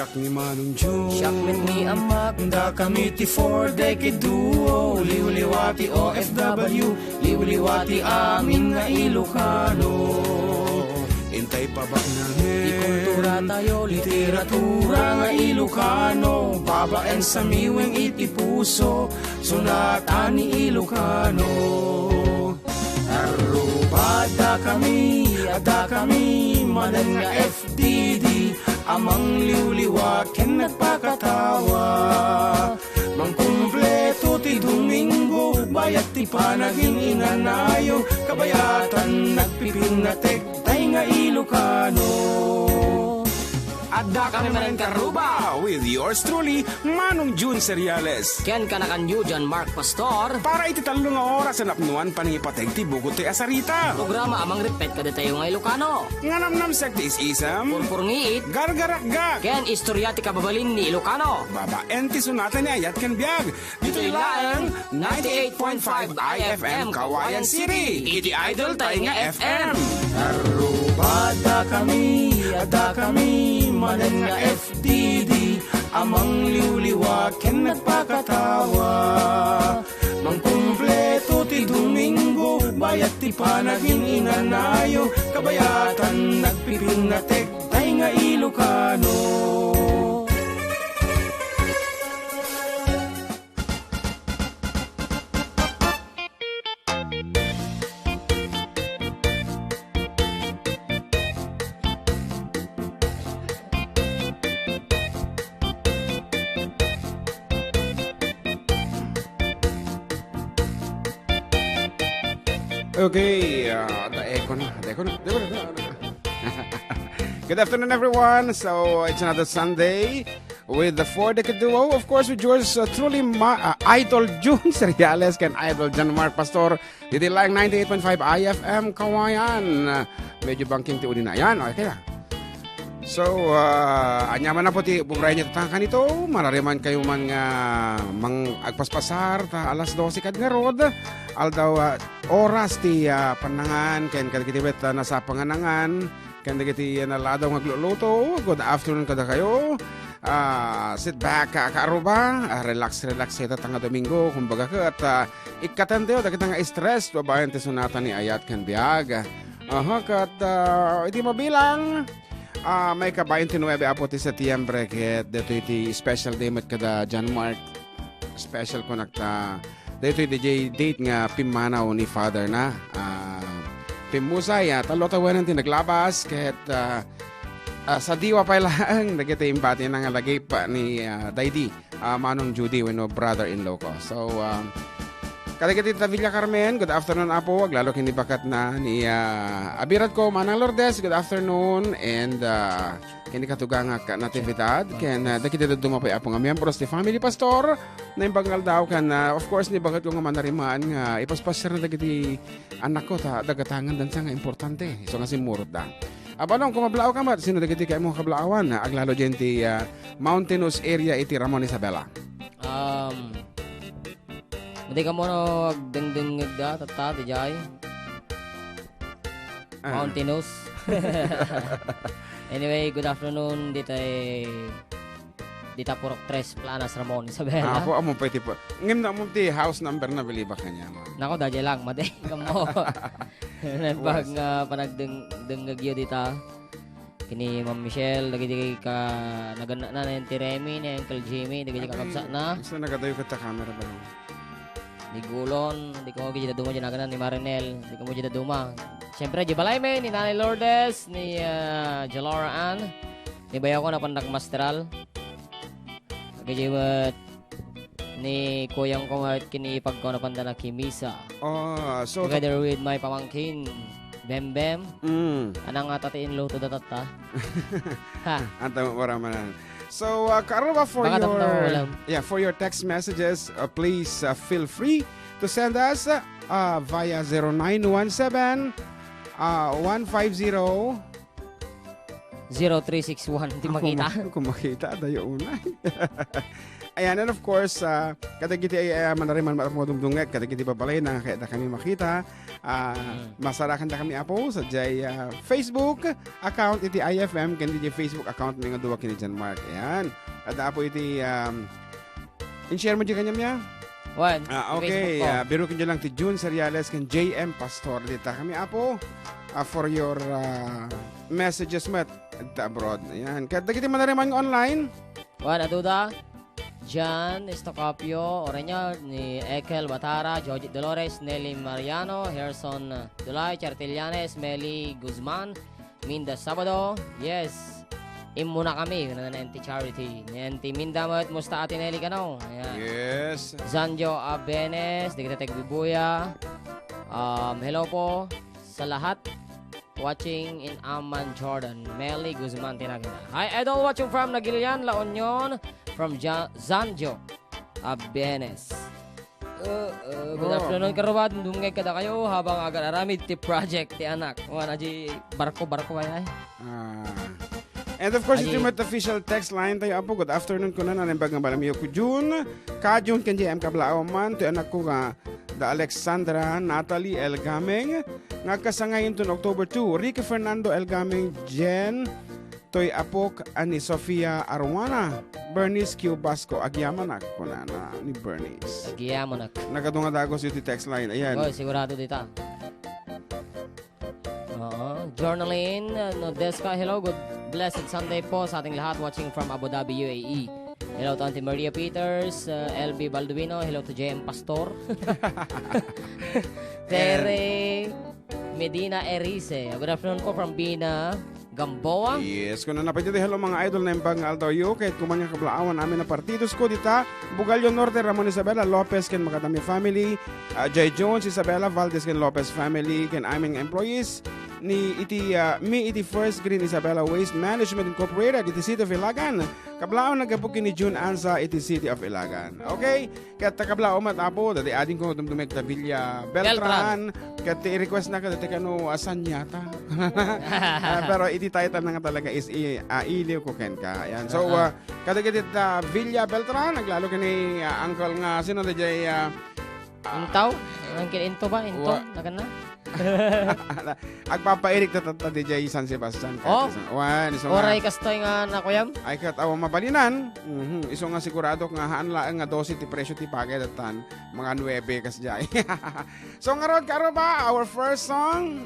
Siak ni Manong June, Siak met ni amak, da kami ti 4-decade duo. Liwliwati OFW, liwliwati amin nga Ilocano. Intay pa ba namin? ikultura tayo, Literatura nga Ilocano, babaen sa miweng iti puso, sunatan ni Ilocano. Arubada kami, ada kami, manan nga FDD, amang liwliwa ken nagpakatawa. Mangkumpleto ti Domingo, bayat ti panaging inanayo, kabayatan nagpipinatek, tay nga Ilocano. Adda kami manan karuba with yours truly, Manong June Seriales. Ken kanakanyo dyan Mark Pastor. Para iti talo nga oras sa napnuan panipateg ti bugot ti asarita. Programa amang repet kada tayo nga Ilocano. Nga namnam sektis isam, Purpurngiit, gargarakgak. ken istorya ti kababalin ni Ilocano. Babaen ti sunatan ni Ayat ken Biag. Dito ilaan 98.5 IFM Kawayan City. Iti idol tayo nga FM. Arubada kami, ada kami, manan nga FDD, amang liwliwa ken nagpakatawa. Mangkumpleto ti Domingo, bayat ti panaging inanayo, kabayatan nagpipinatek, tay nga Ilocano. Okay, the echo na. Good afternoon, everyone. So, it's another Sunday with the 4-decade duo. Of course, with yours truly, Idol June Seriales and Idol John Mark Pastor. Dito lang 98.5 IFM Kawayan. Medyo banking ti uli na. Yan, okay na. So, anyaman na po ti bubray niya tatangkan ito. Marariman kayo man nga agpaspasar ta alas 12 kad nga rod. Aldaw oras ti panangan ken kadagitibet nasa panganangan ken dagiti naladaw nga gluluto. Good afternoon kada kayo. Sit back kaaruba, relax ito tanga Domingo kumbaga ket ikatanteo dagiti nga stress babayan ti sunatan ni Ayat ken Biag. Kat iti mabilang may ka-29 apo ti Setyembre ket dito iti special day met kada John Mark special ko nagta dito iti date nga pimanaw ni father na pimusay talo-tawanan ti naglabas ket sa diwa pa lang nagiti imbati nga lagay pa ni Daydi Manong Judy wenno brother-in-law ko. So kadagiti ta Villa Carmen, good afternoon apo. Lalo kini bakat na ni Abirat ko Manang Lourdes, good afternoon. And kini katugang natividad ken dagiti dumapay apo nga miyembros ti Family Pastor na imbangal daw kan of course ni bakat ko nga manarimaan nga ipaspasar na dagiti anak ko ta dagatangan dan nga importante. So nga simurot da. Abanong kumablao ka mat sino dagiti kay mo kablaawan aglalo diyan ti mountainous area iti Ramon Isabela. Hindi ka mo nagdengdeng da tata di jay. Mountainous. Anyway, good afternoon dita Purok 3 Planas Ramon Isabela. Ako amo pwede po. Ngim na mo ti house number na biliba kanya mo. Nako dadya lang maday ka mo. Pag panagdengagyo dita kini Ma'am Michelle dagiti ka nagana na yung Tiremi ni Uncle Jimmy dagiti ka kapsa na. Gusto nagadayo ka ta camera ba? Di Gulon, di ko gida duma dyan aganan ni Marinel, di ko mo gida duma. Siyempre, di Balayme, ni Nanay Lourdes, ni Jalora Ann, ni bayaw ko na pandagmasteral. Kagajibot, ni Kuyang ko at kinipag ko na panda na Kimisa. So together with my pamangkin, Bem Bem. Anang tatiin lo to datata. Ha. Anta mo manan. So, Karuba, for your text messages, please feel free to send us via 0917 150 0361. Di makita. Kung makita, dayo unay. Ayan, and of course, kadagiti ay manariman mo dumdunget, kadagiti babalay na kaya kami makita. Masarakan na kami apo sa jay Facebook account iti IFM, kandi jay Facebook account mga duwa kini John Mark. Ayan. At apo iti in-share mo di kanyam niya? One. Okay, biro kinyo lang ti June Seriales kan JM Pastor. Dita kami apo for your messages mo at abroad. Ayan. Kadagiti manariman online. One, aduda. Jan Estocapio, Orenya, ni Ekel Batara, George Dolores, Nelly Mariano, Harrison Dulay, Chartilianes, Meli Guzman, Minda Sabado, yes, imuna kami, na NT Charity, NT Minda mo at musta ati Nelly Kanaw, ayan. Yes. Zanjo Abenes, di kita Tegbibuya, hello po sa lahat watching in Amman, Jordan. Meli Guzman tinagin. Hi, Idol, watching from Nagilian, La Union, from Zanjo Abenes. Good afternoon, karubad. Dungay kada kayo habang agar-aramid ti project ti anak. Wala di barko-barko ay. And of course, ito yung official text line tayo apo. Good afternoon ko na nanimbag ng balamiyo ko June. Ka-June kan JM Kablao man. Ito anak ko nga da Alexandra Natalie L. Gaming. Nga kasangayin to October 2. Ricky Fernando L. Gaming Jen. Toy apok ani Sofia Arwana. Bernice Q. Basco. Agyamanak ko na ni Bernice. Agyamanak. Nagadungadagos yung text line. Ayan. Oh, sigurado dita. Journaling Nodeska, hello, good blessed Sunday po sa ating lahat watching from Abu Dhabi, UAE. Hello to Auntie Maria Peters, LB Balduino, hello to JM Pastor. Tere Medina Erice, good afternoon po from Bina, Gamboa. Yes, kung napatid hello mga idol na imbang aldayo, kahit kumanya kablaawan namin na partidos ko dita, Bugalyo Norte, Ramon Isabela, Lopez, ken Makadami family, Jay Jones, Isabela, Valdez, ken Lopez family, ken aming employees, ni iti First Green Isabela Waste Management Incorporated, iti City of Ilagan. Kablaawan nagabukin ni June Anza, iti City of Ilagan. Okay? Kaya kablaawan matapo, dati ading ko dumdumik na Villa Beltran. Kaya i-request na ka, dati kano asan yata. Pero iti title na nga talaga is iliw ko ken ka. Ayan. So, kadagit Villa Beltran, naglalo ka ni uncle nga, sino na jay... Intaw? Angkin into ba? Into? Nagan na? Agpapairik na DJ San Sebastian. Oray kastoy nga nakuyam? Ay katawa mabalinan. Iso nga sigurado nga haanlaan nga 12 ti presyo ti pagay datan. Mga 9 kas jay. So nga rod karo ba our first song?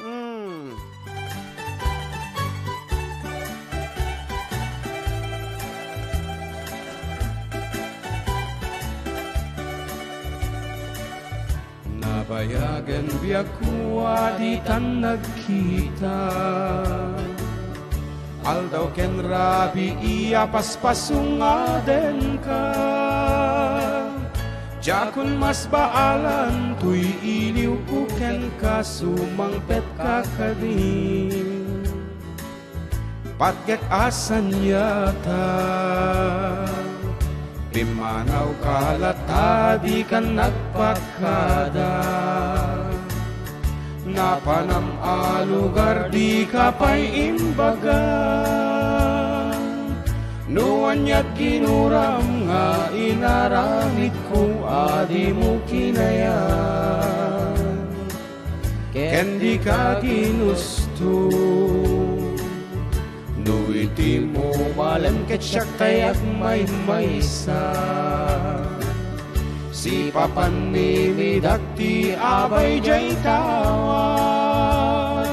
Nabayagan biyak kuwa di tan nagkita. Aldaw ken rabi iya paspasungaden ka. Jakun mas baalan tuy iliw ko ken ka sumangpet ka kadin. Patget asan yata. Pimanaw kalata di ka nagpakada. Napanam alugar di ka pa'y imbaga. Nuanyat kinuram nga inaramit ko adi mo kinayan. Ken di ka ginusto. No iti mo malam ket siyak tayak may maysa. Si papan mimidak ti abay jay tawan.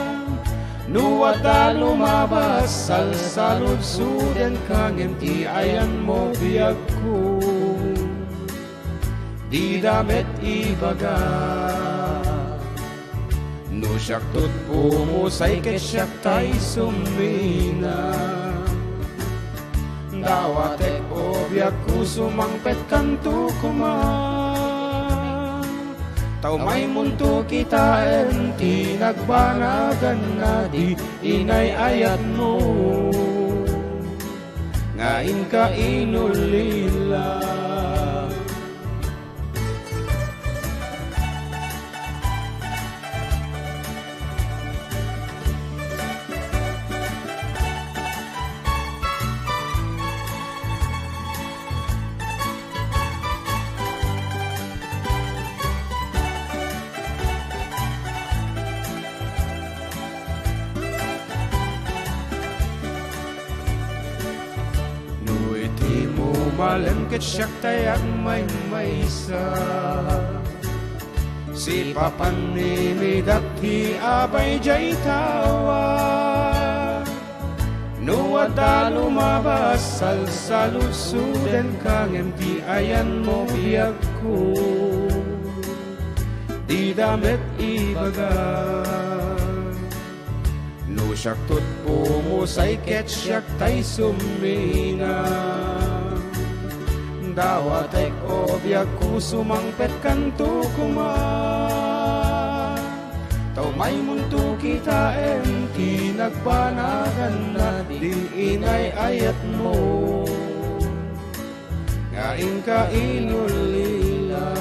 Nuwata lumabas salsalud suden kangen ti ayan mo biyag ko. Di damet ibaga. No siyak tut pumusay ket siyak tay sumina. Dawatek o biyak ko sumangpet kanto kuman. Tau may munto kita enti nagbanagan na di inay ayat mo. Ngain ka inulila. Malengket siya tayak may maysa. Si papanimid at hiabay jay tawa. Nuwada lumabas sa lusuden kang empty ayan mo biyak ko. Di damit ibaga. No siyak tut pumusay ketsyak tay suminga. Dawatek o biyak ko sumangpet kanto kuma. Tau may munto kita empty nagbanagan na di inay ayat mo. Ngaing ka inulila.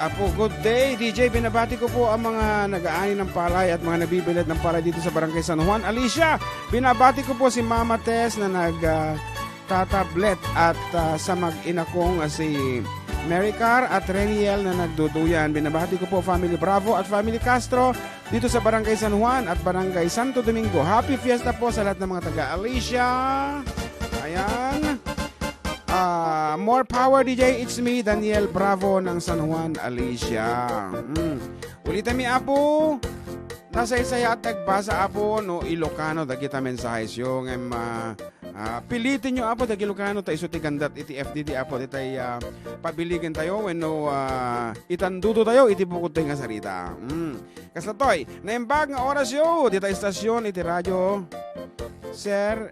Apo, good day. DJ, binabati ko po ang mga nag-aani ng palay at mga nabibilad ng palay dito sa Barangay San Juan. Alicia, binabati ko po si Mama Tess na nag-tatablet at sa mag-ina kong si Mary Car at Reniel na nagduduyan. Binabati ko po Family Bravo at Family Castro dito sa Barangay San Juan at Barangay Santo Domingo. Happy Fiesta po sa lahat ng mga taga-Alicia. Ayan. More power DJ, it's me, Daniel Bravo ng San Juan, Alicia. Ulitin mi apo, nasa isaya at nagbasa apo no Ilocano, dagita mensahes yung pilitin nyo apo, dagi Ilocano tayo so tigandat iti FDD apo, di tayo pabiligin tayo when no itandudo tayo, iti bukod tayo nga sarita. Kasatoy, naimbag nga oras yo, di tayo istasyon, iti radyo, Sir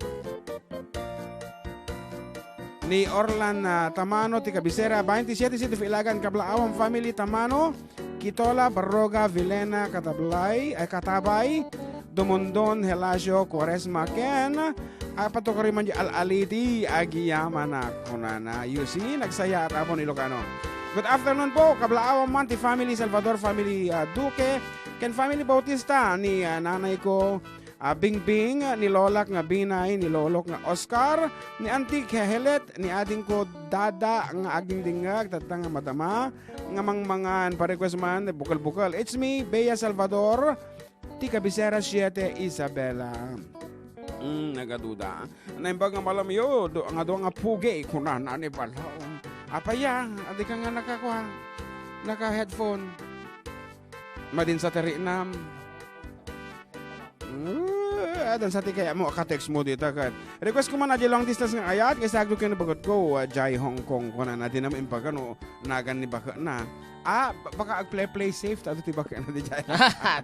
ni Orlan Tamano, ti Kabisera, 27 City Ilagan, Kablaawang Family Tamano, Kitola, Barroga, Vilena, Katabay, Dumondon, Helasio, Quaresma, Ken, patukariman di Al-Aliti, Agiyama na kunana, Yusi, nagsaya at apon Ilocano. Good afternoon po, Kablaawang Manti Family, Salvador Family Duque, Ken Family Bautista, ni nanay ko, Bingbing, ni Lolak nga Binay, ni Lolok nga Oscar, ni Auntie Helet, ni ading ko Dada nga aging dingag, tatang nga madama, nga mangmangan, pa-request man, bukal-bukal. It's me, Bea Salvador, ti Kabisera 7, Isabela. Nagaduda. Naimbag nga malam yo, nga doon nga pugi, kunan, ani bala. Apaya, adi ka nga nakakuha, naka-headphone. Madin sa terinam. Dan sa kaya mo ka-text mo dito kat. Request ko man na long distance nga ayat kasi agdo kay nabagot ko Jai Hong Kong ko na din naman impag ano nagan ni baka na. Baka ag-play safe tato ti baka na di Jai.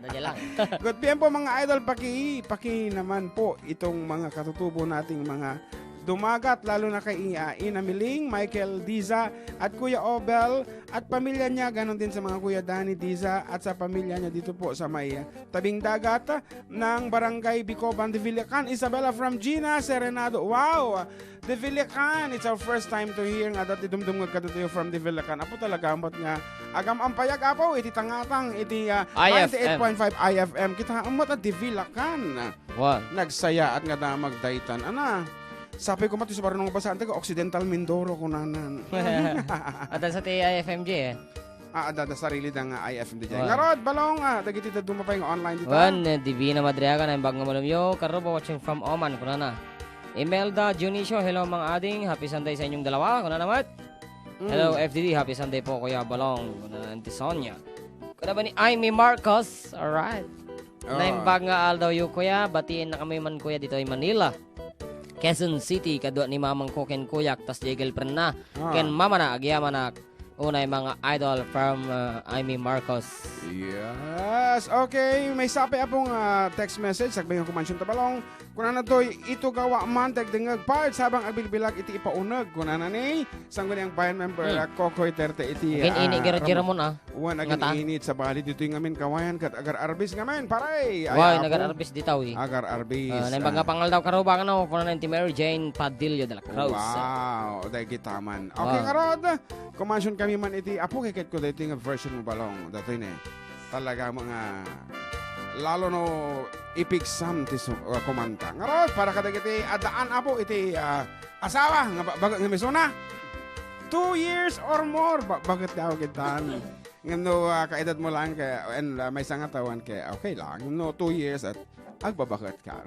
Dadya lang. Good PM po mga idol, paki naman po itong mga katutubo nating mga dumagat, lalo na kay Ina Miling, Michael Diza at Kuya Obel at pamilya niya, ganon din sa mga Kuya Danny Diza at sa pamilya niya dito po sa may tabing dagat ng Barangay Bicoban, De Villacan. Isabella from Gina Serenado. Wow! De Villacan, it's our first time to hear nga dati dumdum nga kadto from De Villacan. Apo talaga amot nga agam ampayag apo iti tangatang iti 98.5 IFM. Kita amot at De Villacan. Wow. Nagsaya at nga damag daytan. Ana? Sabi ko mati sa barangay basante ko Occidental Mindoro kunanan. At sa IFMJ eh. Ada sarili ng IFMJ. Ngarod balong dagiti ta dumapay nga online dito. Divina Madriaga na imbag nga malumyo, karubo watching from Oman kunana. Imelda Junicio, hello mga ading, happy Sunday sa inyong dalawa kunana mat. Hello FDD, happy Sunday po Kuya Balong, kunana Auntie Sonia. Kuna ba ni Amy Marcos? Alright. Naimbag nga aldaw yu kuya, batiin na kami man kuya dito ay Manila. Quezon City, kadwa ni mamang ko ken kuyak, tas jegel pren na. Ken mama na, agyaman na. Unay mga idol from Amy Marcos. Yes, okay. May sapi apong text message. Sagbay yung kumansyon tabalong. Kuna na to'y ito gawa man tagdingag parts habang agbilbilag iti ipaunag. Kuna na ni, sanggun yung bayan member Kokoy Terte iti. Agin ini gira-gira mo na. Wan agin init sa bali dito yung amin kawayan kat agar arbis ngamen paray. Why, nagar arbis ditaw eh. Agar arbis. Naimbang nga pangal daw karuba ka na. Kuna na ti Mary Jane Padillo de la Cruz. Wow, dahil kitaman. Okay karod, kumansyon kami man iti apo kikit ko dito yung version mo balong. Dato yun talaga mga lalo no ipigsam ti kumanta. Ngarot, para kadagiti adaan apo iti asawa nga bagat nga misuna. 2 years or more. Bakit daw kitan? Ngano kaedad mo lang kaya and may sangatawan kaya okay lang. No 2 years at Agbabakat ka.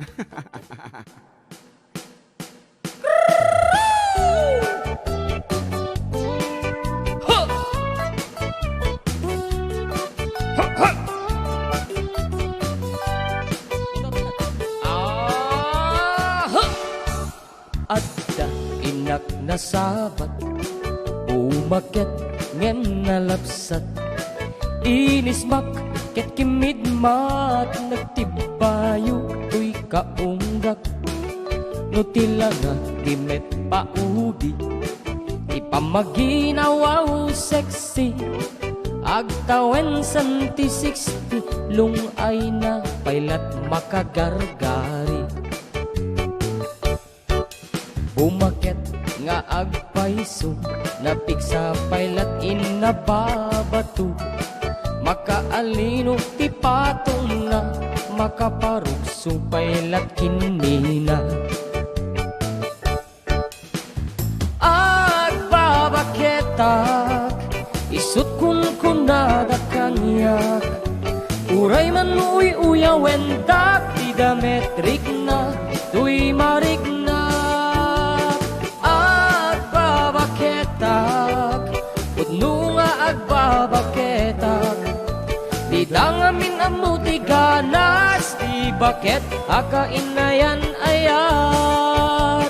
Adda inak na sabat, umakyat ngen nalapsat, inismak ket kimidmat, nagtibayo tuy kaunggak, no tila nga dimet paudi, ipamaginawaw sexy, agtawen santi 60, lungay na pailat makagargari. Umakyat nga agpaiso, napiksa pailat inababato, makaalino ti patong na, makaparukso pailat kinina. Agbabaketak, isut kun kunada kanyak, uray man uyawen dak, tidametrik na, tuy marik na. Pudno nga agbabaketak, di dangamin amuti ganas, di baket akainayan ayat.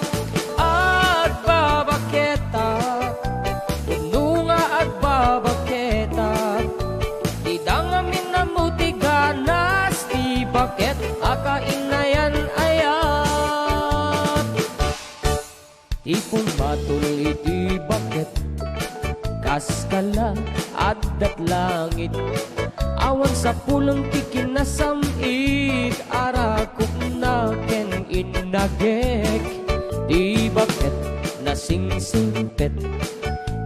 Agbabaketak, pudno nga agbabaketak, di dangamin amuti ganas, di baket akainayan ayat. Tipong matuloy di baket, kaskala adat langit, awan sa pulang tikin na samit, arakop na ken inagek, di baket na singsimpet,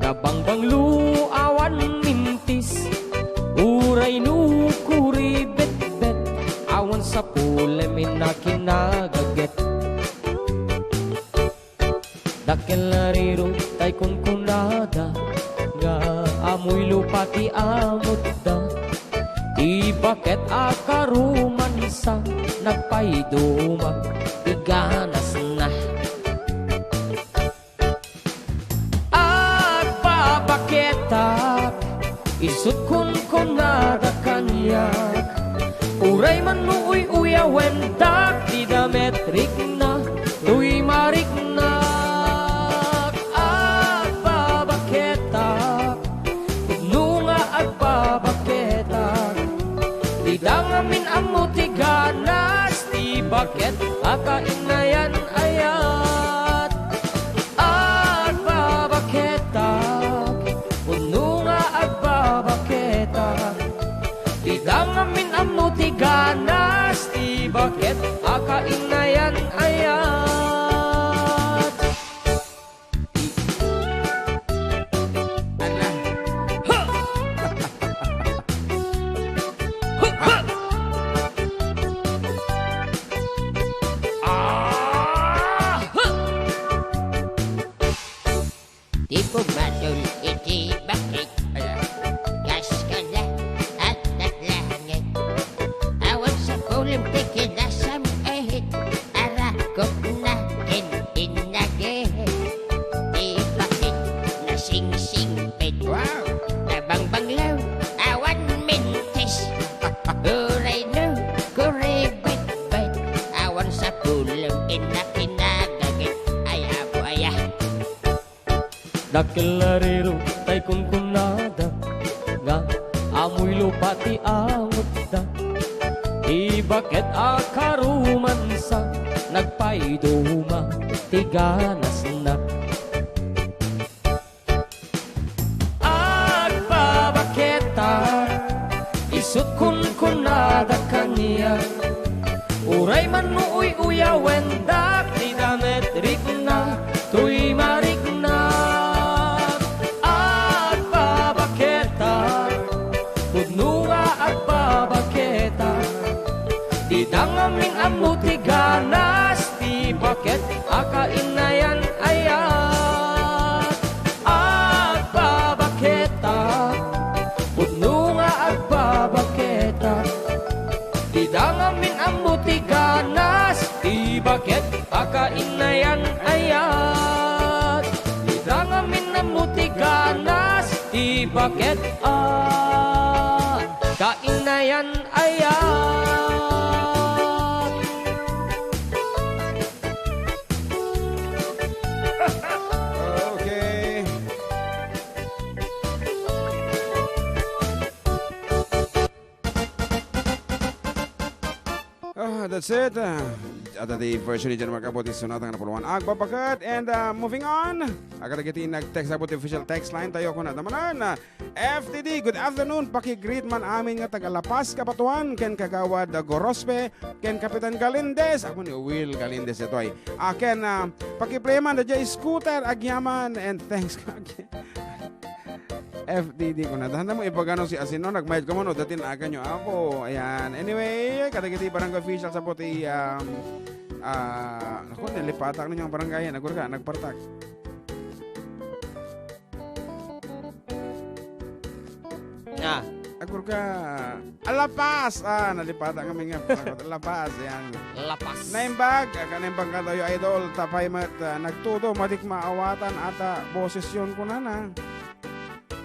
kabangbang luawan mintis, uray nukuri bet-bet, awan sa pulemin na kinagaget. Dakelariro tay kunkunada, nga amoy lupa ti amot da, di baket akaruman sa nagpaiduma, iganas na. Agbabaketak, isut kunkunada kanyak, uray man uyawen dak, di dametrik na, tuy marik na. Dangamin amuti ganas, di baket akainayan ayat. Agbabaketak, puno nga agbabaketak, di dangamin amuti ganas, di baket akainayan ayat. Tipo matul iti bakit, gas ka na at naglangit, awan sa kulim tikin na samahit, arakop na kin inagit, di bakit na sing-singpit, nabangbanglaw awan mintis, uray no kuribit-bit, awan sa kulim inakinagagit, ayapo ayah. Dakelariro tay kunkunada, nga amoy lupa ti amot da, di baket akaruman sa nagpaiduma, ti ganas na. Agbabaketak, isut kunkunada kaniya, uray man uyawen dak, di dametrik na, tuy marik na. Di dangamin amuti ganas, di baket akainayan ayat. bakit kainayan ayan. Okay. That's it. At the version ni Jan Marcabot is sunatang napuluan agbabakat. And moving on, agad-agad nag-text abot the official text line tayo ko na tamanan. FTD, good afternoon. Paki-greet man amin nga taga-Lapas, Kapatuan, ken Kagawad Gorospe, ken Kapitan Galindes. Ako ni Will Galindes ito ay. Ken paki-play man da scooter agyaman and thanks ka. FDD ko na. Dahan mo ipagano si Asino. Nag-mild ko mo no. Datin aga nyo ako. Ayan. Anyway, kadagiti barangay official sa puti. Ako, nilipatak ninyo ang barangay. Nagur ka. Nagpartak. Agur ka. Alapas. Nalipatak kami nga. Alapas. Ayan. Lapas. Naimbag. Kanaimbag ka tayo idol. Tapay mat. Nagtuto. Madik maawatan. Ata boses yun ko na na.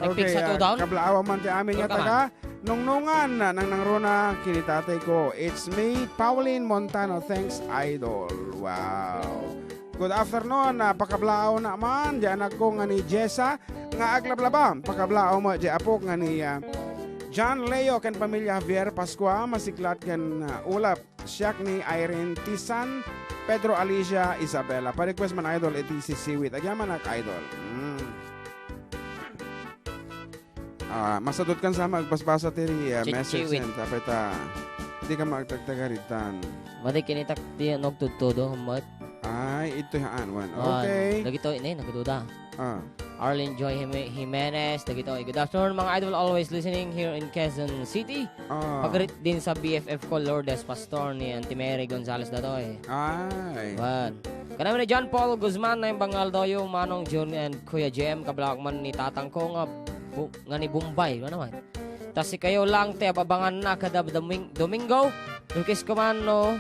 Nag-fix sa 2 down? Kablaawa man ti amin nga taga nungnungan nang nangruna kinitatay ko. It's me, Pauline Montano. Thanks, idol. Wow. Good afternoon. Pakablaaw na man. Diyan ako nga ni Jessa. Nga aglablaba. Pakablaaw mo. Diyan apok nga ni John Leo kan pamilya Javier Pascua. Masiklat kan ulap. Siyak ni Irene Tisan. Pedro Alicia Isabela. Pa-request man idol iti si Siwit. Agyaman ak idol. Masadot kan sa magpasbasa tiri message and tapos di ka magtagtagaritan. Madi kinitak di nagtutudo mat. Ay, ito yung one. Okay. Dagito ini nagduda. Arlene Joy Jimenez, dagito. Good afternoon mga idol, always listening here in Quezon City. Pagrit din sa BFF ko Lourdes Pastor ni Auntie Mary Gonzales datoy. Ay. Wan. Kanami ni John Paul Guzman na yung bangal daw yung Manong June and Kuya Jem kablakman ni tatang ko nga ni Bombay, ano man. Tas si kayo lang te ababangan na kada Domingo. Lukis ko man no,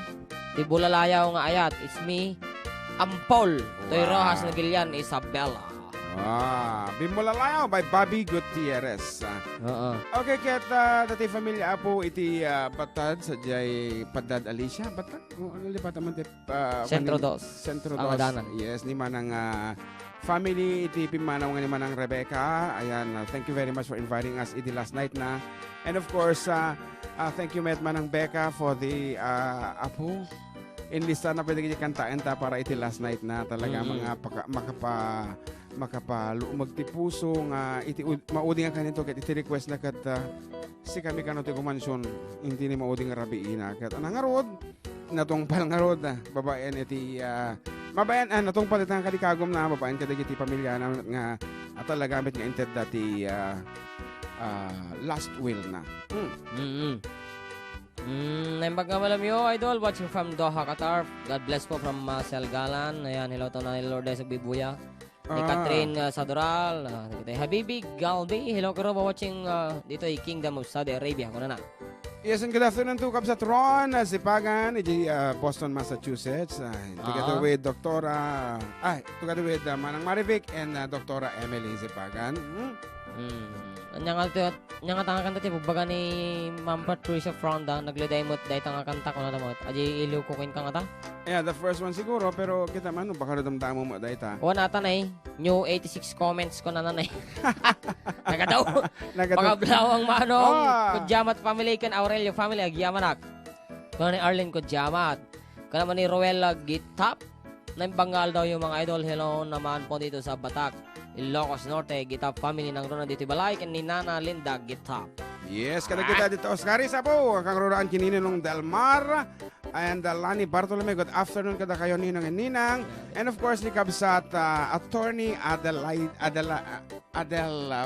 di bulalayaw nga ayat. It's me, Ampol. Toy Rojas na Gilian, Isabela. Bimulalayaw by Bobby Gutierrez. Okay, ket dati familia po iti Batad sa jay Padad Alicia. Batad? Ano lipat naman ti Centro Dos. Centro Dos. Yes, ni manang family iti pimanaw nga ni manang Rebecca. Ayan, thank you very much for inviting us iti last night na. And of course, thank you met manang Becca for the apo. Inlista na pwede kantaan ta para iti last night na talaga mga magtipuso nga iti maudi nga kanito ket iti request na kat si kami kanto ti kumansyon hindi ni maudi nga rabiina ket anangarod natong palngarod babaen iti mabayan natong palitan kadikagom na babaen kadagiti pamilya na nga talaga gamit nga inted dati last will na. Naimbag nga malam yo, idol. Watching from Doha, Qatar. God bless po from Marcel Galan. Ayan, hello to na ni Lourdes Agbibuya. Ni Catherine Sadoral. Habibi Galbi. Hello ko rin watching dito ay Kingdom of Saudi Arabia. Kuna na. Yes, and good afternoon to Kapsatron, Sipagan, Boston, Massachusetts. Together with together with Manang Marivic and Dr. Emily Sipagan. Nya nga tanga kanta ti bubaga ni Ma'am Patricia Fronda nagliday mo day tanga kanta ko na damot. Aji iliw ko kin kanta. Yeah, the first one siguro pero kita man baka damdamo mo day ta. Wala tanay. New 86 comments ko na nanay. Nagadaw. Pagablawang manong Kudyamat family kan Aurelio family agyaman ak. Kuno ni Arlene Kudyamat. Kana man ni Roella Gitap. Naimbangal daw yung mga idol. Hello naman po dito sa Batak. Ilocos Norte, Gitap family ng Rona dito Balay, and ni Nana Linda Gitap. Yes, kada kita dito Oscarisa po, kang roraan kinino nung Delmar, and Lani Bartolome, good afternoon kada kayo ninong and ninang, and of course ni Kabsat Attorney Adel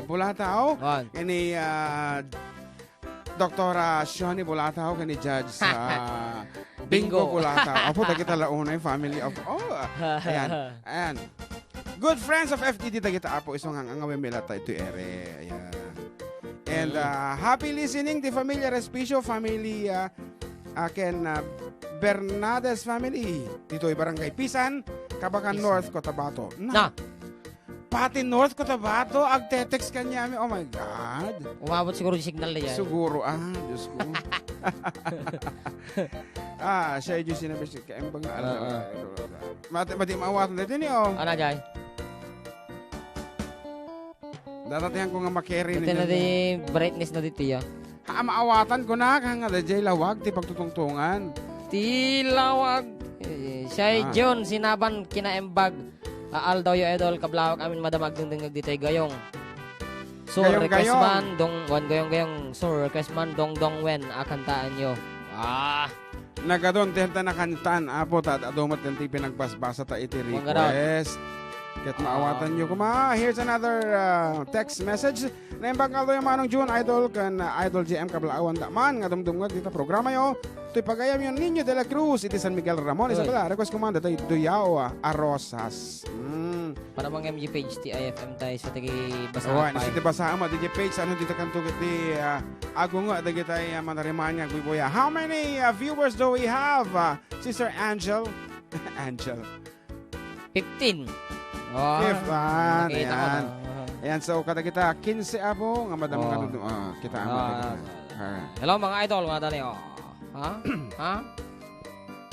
Bulatao, and ni Dr. Shoni Bulatao, and ni Judge Bingo Bulatao. Apo, kita launay family of, ayan. Good friends of FTD kita apo isong ang milata ito ere. Ayan. And happy listening the familia Respicio family ken Bernades family. Dito ay Barangay Pisan, Kabakan North, Cotabato. Masbate North, Cotabato, agte-text ka niya. Oh my God. Umabot siguro yung signal na yan. Siguro, Diyos ko. Siya yung sinabi siya. Kaya bang mati maawatan dito niyo. Ano, Jay? Datatihan ko nga makeri Ito na di brightness na dito, ya. Maawatan ko na, kaya nga dajay lawag, ti pagtutungtungan. Tilawag. Siya John, sinaban kinaembag. Aal daw yung idol, kablawak amin madamag dingdingag ditay gayong. So, Gayong, request gayong. man, gayong. So, request man, dong wen, akantaan nyo. Nagadon, tihenta na kantan. Apo, adomat yung ti pinagbasbasa ta iti Mga ganun. request. Kat maawatan nyo kuma. Here's another text message. Naimbag nga yung manong June, idol, kan idol GM kablaawan daman. Nga dumdumag dito programa yo. Ito'y pagayam yung Niño de la Cruz. Iti San Miguel Ramon. Isa pala, request kumanda tayo Duyaw, Arosas. Para mga MG page, TIFM tayo sa tagi basa Owan, iti basama, DJ page, ano dito kantukit di agung nga, dagi tayo manarimanya, guiboya. How many viewers do we have, Sister Angel? Angel. 15. Fifth, Nakita ko na. ayan. Ayan, so kada kita, 15 abo, nga madam nga kita Hello mga idol, mga dali. Ha?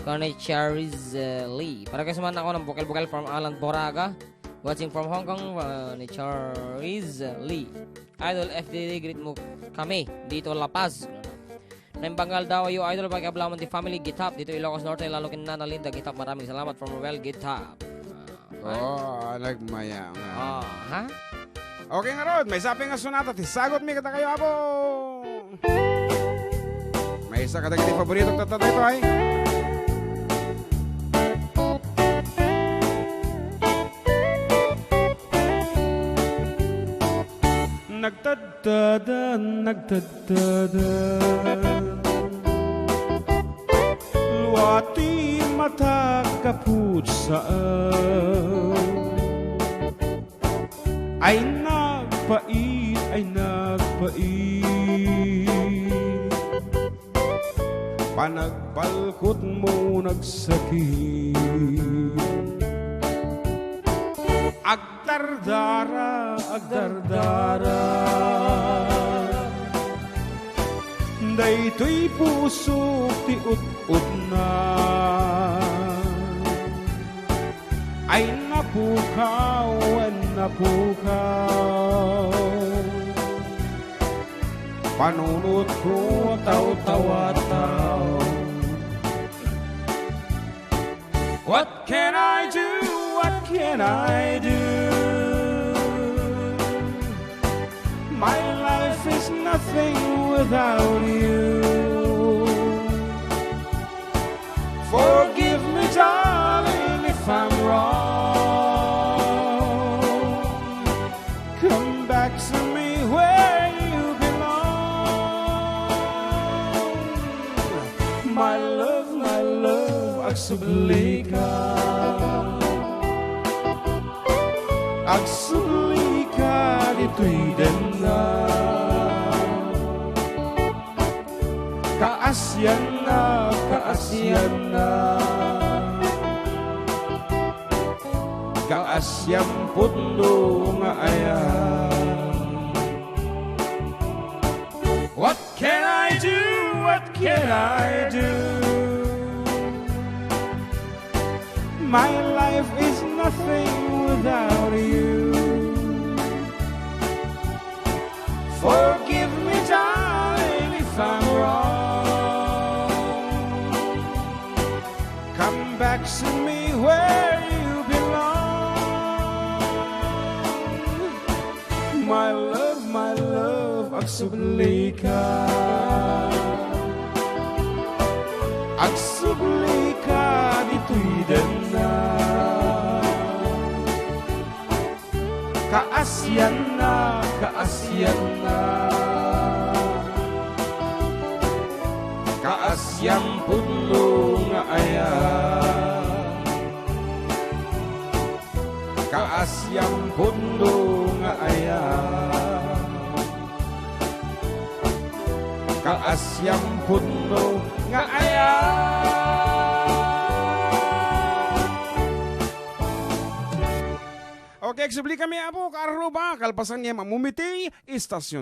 Karnay Charis Lee. Para kasi man ako ng bukal-bukal from Alan Boraga. Watching from Hong Kong ni Charis Lee. Idol FDD, greet mo kami. Dito La Paz. Naimbanggal daw yung idol pag-ablaman di family Gitap. Dito Ilocos Norte, lalo kinana Linda Gitap. Maraming salamat from Ruel Gitap. Nagmaya nga. Ha? Okay nga Rod, may sabi nga sunata, tisagot mi kata kayo abo. May isa kata kiti paboritong tatata ito ay. Nagtadtadan luwati mata kaput saan ay nagpait panagbalkot mo nagsakit agdardara daytoy puso ti ut-ut na ay napukaw panunot ko taw-tawa-taw. What can I do? What can I do? My life is nothing without you. Forgive me, darling, if I'm wrong. Come back to me where you belong. My love, agsubli ka. Agsubli ka, dito'y danda. Kaasyan na. Kaasyam pundo nga ayan. What can I do? What can I do? My life is nothing without you. Forgive me, darling, if I'm wrong. Come back to me where you belong. My love, agsubli ka. Agsubli ka, dito'y danda. Kaasyan na. Kaasyam puno nga ayan. Kaasyam puno nga ayan. Kaasyam puno nga ayan. Okay, eksibli kami abo, karuba, kalpasan niya mamumiti, istasyon.